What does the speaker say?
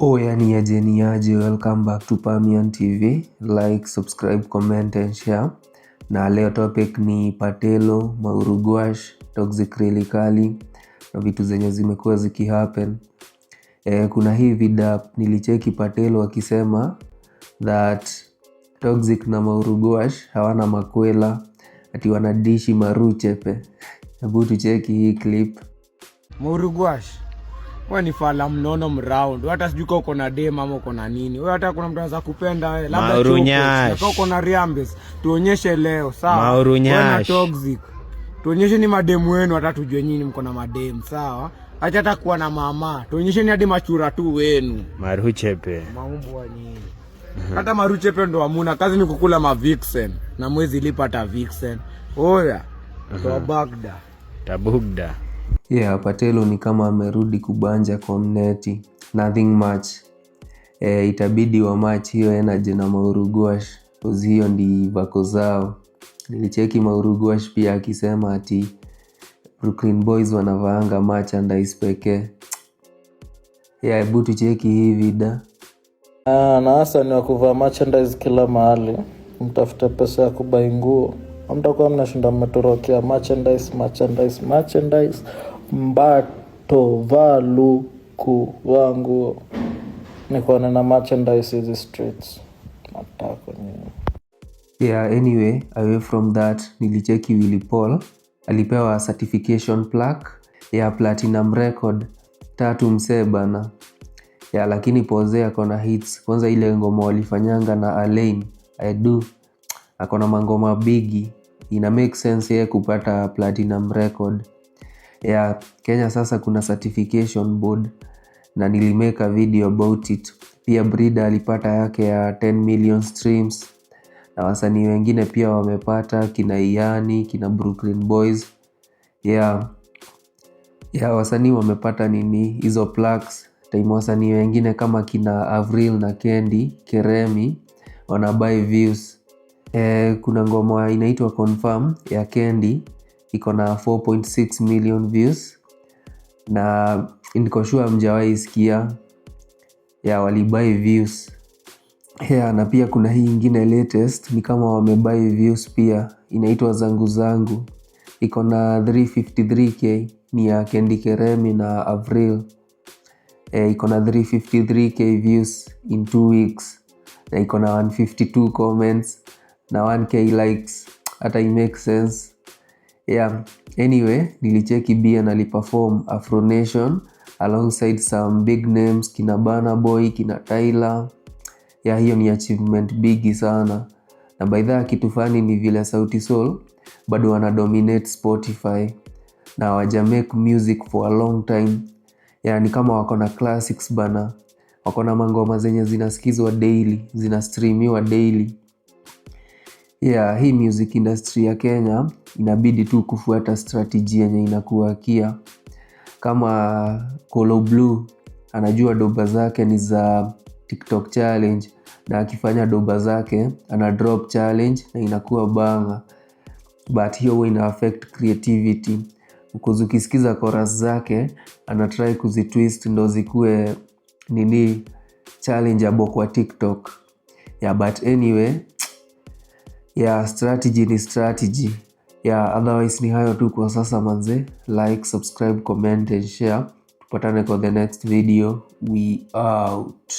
Yani aje, welcome back to Pamian TV. Like, subscribe, comment and share. Na leo topic ni Patelo, Mauru Gwash, Toxic Really Kali na vitu zenye zimekuwa zikihappen. Kuna hii video nilicheki Patelo akisema that Toxic na Mauru Gwash hawana makwela, ati wanadishi Maruchepe. Hebu tucheki hii clip. Mauru Gwash, wewe ni fala mnono mround. Hata sijui uko na dem ama uko na nini. Wewe hata kuna mtu anaweza kupenda wewe. Labda choko. Uko na Riambes. Tuonyeshe leo, sawa? Wewe na Toxic. Tuonyeshe ni mademu wenu, hata tujue nyinyi mko na mademu, sawa? Acha hata kuwa na mama. Tuonyeshe ni hadi machura tu wenu. Maruchepe. Maumbo wa nyinyi. Hata Maruchepe ndo hamuna. Kazi ni kukula ma vixen. Na mwezi lipa hata vixen. Oya. Kwa Bagda. Tabugda. Patelo ni kama amerudi kubanja kwa mneti. Nothing much. Itabidi wa match hiyo energy na Mauru Gwash. Cause hiyo ndi vako zao. Nilicheki Mauru Gwash pia akisema ati Brooklyn Boys wanavaanga merchandise pekee. Hebu tucheki hii video. Na hasa ni wakuvaa merchandise kila mahali. Mtafute pesa ya kubai nguo. Mtakuwa mnashinda mmetorokea merchandise. Mbato valuku wangu niko na merchandise hizi streets matako ni. Anyway, away from that, nilicheki Willy Paul alipewa certification plaque ya platinum record 3 msee bana. Lakini Pose akona hits. Kwanza ile ngoma walifanyanga na Alain I Do, akona mangoma bigi. Ina make sense yeye kupata platinum record. Kenya sasa kuna certification board na nilimeka video about it. Pia Brida alipata yake ya 10 million streams. Na wasanii wengine pia wamepata, kina Iyani, kina Brooklyn Boys. Wasanii wamepata nini hizo plaques. Time wasanii wengine kama kina Avril na Kendi, Keremi wanabuy views. Kuna ngoma inaitwa Confirm ya Kendi iko na 4.6 million views na niko sure mjawahi sikia. Walibuy views. Na pia kuna hii ingine latest ni kama wamebuy views pia, inaitwa Zangu Zangu, iko na 353k, ni ya Kendi, Keremi na Avril. Iko na 353k views in 2 weeks na iko na 152 comments na 1k likes. Hata it makes sense. Anyway, nilicheki Bia na aliperform Afro Nation alongside some big names, kina Burna Boy, kina Tyler. Hiyo ni achievement bigi sana. Na by the way, kitu fani ni vile Sauti Sol bado wana dominate Spotify na hawaja make music for a long time. Ni kama wako na classics bana. Wako na mangoma zenye zinasikizwa daily, zinastreamiwa daily. Hii music industry ya Kenya inabidi tu kufuata strategy yenye inakuwakia. Kama Kolo Blue anajua doba zake ni za TikTok challenge, na akifanya doba zake ana drop challenge na inakuwa banga. But hiyo huwa ina affect creativity. Ukisikiza chorus zake ana try kuzitwist ndo zikuwe nini challengeable kwa TikTok. But anyway, strategy ni strategy. Otherwise ni hayo tu kwa sasa manze. Like, subscribe, comment and share. Tupatane kwa the next video. We out.